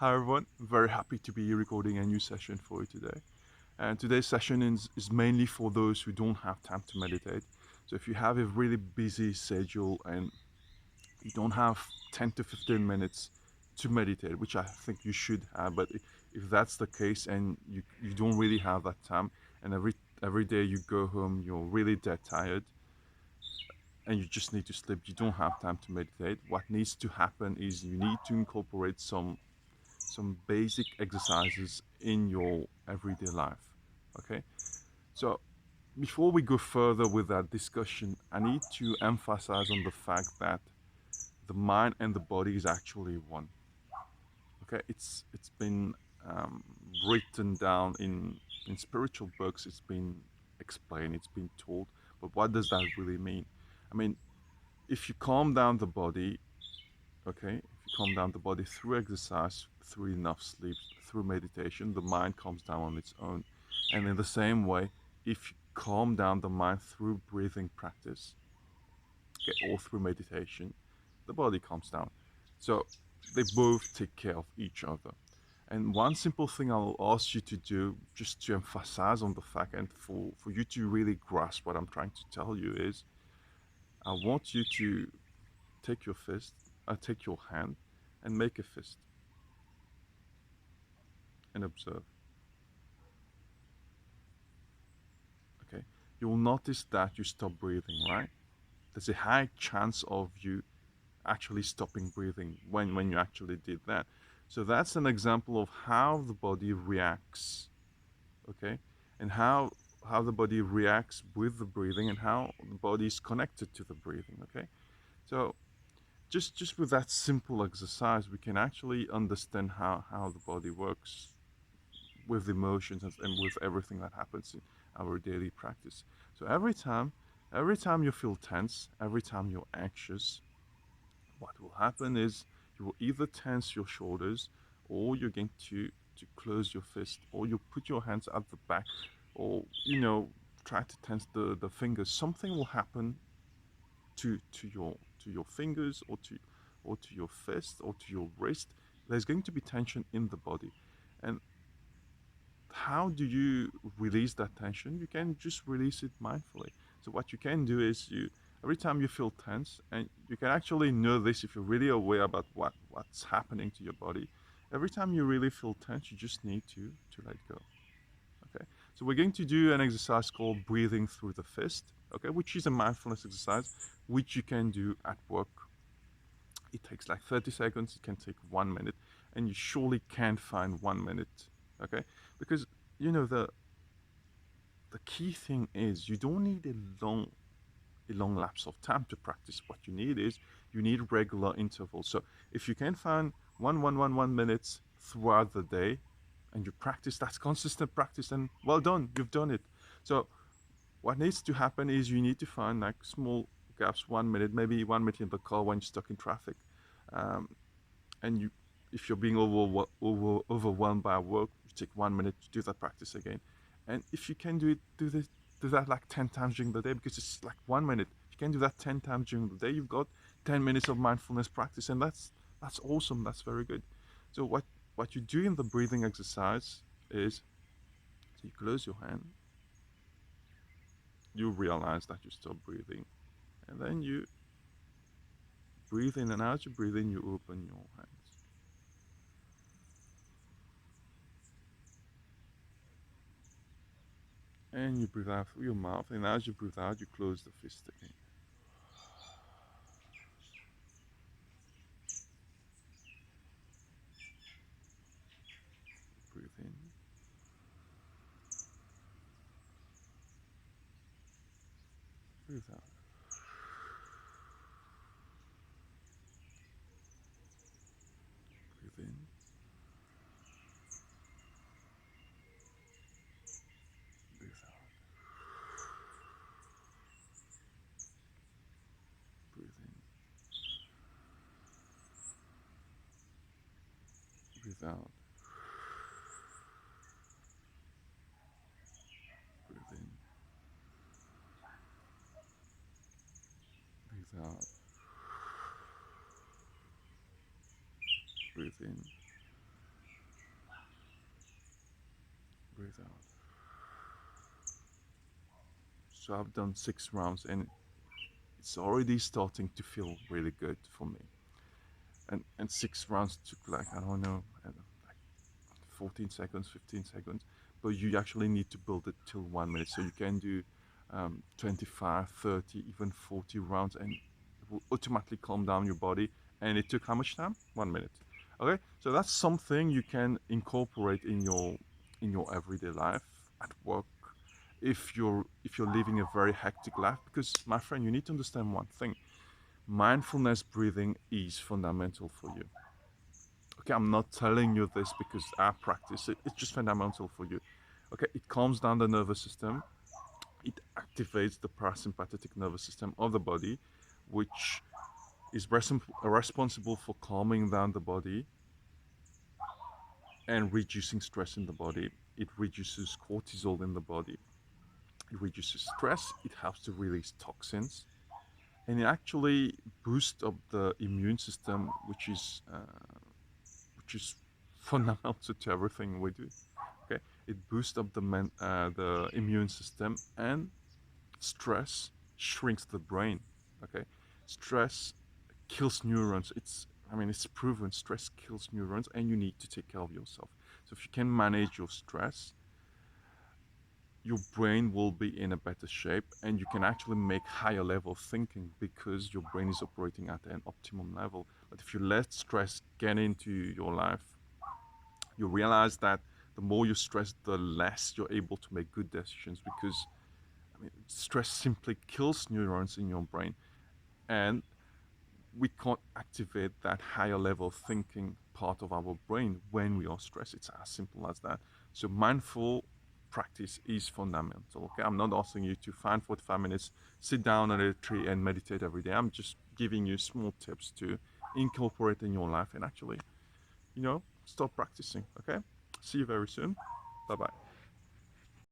Hi everyone, very happy to be recording a new session for you today. And today's session is mainly for those who don't have time to meditate. So if you have a really busy schedule and you don't have 10 to 15 minutes to meditate, which I think you should have, but if that's the case and you don't really have that time, and every day you go home, you're really dead tired, and you just need to sleep, you don't have time to meditate. What needs to happen is you need to incorporate some basic exercises in your everyday life. Okay, so before we go further with that discussion, I need to emphasize on the fact that the mind and the body is actually one. Okay, it's been um, written down in spiritual books. It's been explained. It's been told. But what does that really mean? I mean, if you calm down the body, okay, if you calm down the body through exercise, through enough sleep, through meditation, the mind calms down on its own. And in the same way, if you calm down the mind through breathing practice, okay, or through meditation, the body calms down. So they both take care of each other. And one simple thing I'll ask you to do, just to emphasize on the fact and for you to really grasp what I'm trying to tell you, is I want you to take your fist, take your hand, and make a fist and observe. Okay, you'll notice that you stop breathing, right? There's a high chance of you actually stopping breathing when you actually did that. So that's an example of how the body reacts, okay, and how the body reacts with the breathing and how the body is connected to the breathing, okay. So just with that simple exercise, we can actually understand how the body works with emotions and with everything that happens in our daily practice. So every time you feel tense, every time you're anxious, what will happen is you will either tense your shoulders, or you're going to close your fist, or you put your hands at the back, or try to tense the fingers. Something will happen to your fingers, or to your fist, or to your wrist. There's going to be tension in the body. And how do you release that tension? You can just release it mindfully. So what you can do is, you every time you feel tense, and you can actually know this if you're really aware about what's happening to your body. Every time you really feel tense, you just need to let go. Okay. So we're going to do an exercise called breathing through the fist. Okay, which is a mindfulness exercise, which you can do at work. It takes like 30 seconds. It can take 1 minute, and you surely can find 1 minute. Okay, because the key thing is, you don't need a long lapse of time to practice. What you need is, you need regular intervals. So if you can find 1 minutes throughout the day, and you practice, that's consistent practice, and well done, you've done it. So what needs to happen is, you need to find like small gaps, 1 minute, maybe 1 minute in the car when you're stuck in traffic. um, and if you're being overwhelmed by work, you take 1 minute to do that practice again. And if you can do that like 10 times during the day, because it's like 1 minute. If you can do that 10 times during the day, you've got 10 minutes of mindfulness practice, and that's awesome. That's very good. So what you do in the breathing exercise is, so you close your hand, you realize that you stop breathing, and then you breathe in, and as you breathe in, you open your hands. And you breathe out through your mouth, and as you breathe out, you close the fist again. Breathe in, breathe out. Breathe in, breathe out. Breathe in, breathe out. Breathe in, breathe out. Breathe in, breathe out. So I've done 6 rounds and it's already starting to feel really good for me. And 6 rounds took like like 14 seconds, 15 seconds, but you actually need to build it till 1 minute. So you can do 25, 30, even 40 rounds, and it will automatically calm down your body. And it took how much time? 1 minute. Okay, so that's something you can incorporate in your everyday life at work. If you're living a very hectic life, because my friend, you need to understand one thing: mindfulness breathing is fundamental for you. Okay, I'm not telling you this because I practice it. It's just fundamental for you. Okay, it calms down the nervous system. It activates the parasympathetic nervous system of the body, which is responsible for calming down the body and reducing stress in the body. It reduces cortisol in the body. It reduces stress. It helps to release toxins, and it actually boosts up the immune system, which is fundamental to everything we do. Okay, it boosts up the immune system, and stress shrinks the brain. Okay, stress kills neurons. It's proven stress kills neurons, and you need to take care of yourself. So if you can manage your stress, your brain will be in a better shape, and you can actually make higher level thinking because your brain is operating at an optimum level. But if you let stress get into your life, you realize that the more you stress, the less you're able to make good decisions, because stress simply kills neurons in your brain, and we can't activate that higher level thinking part of our brain when we are stressed. It's as simple as that. So mindful practice is fundamental. Okay, I'm not asking you to find 45 minutes, sit down under a tree and meditate every day. I'm just giving you small tips to incorporate in your life and actually, start practicing. Okay, see you very soon. Bye bye.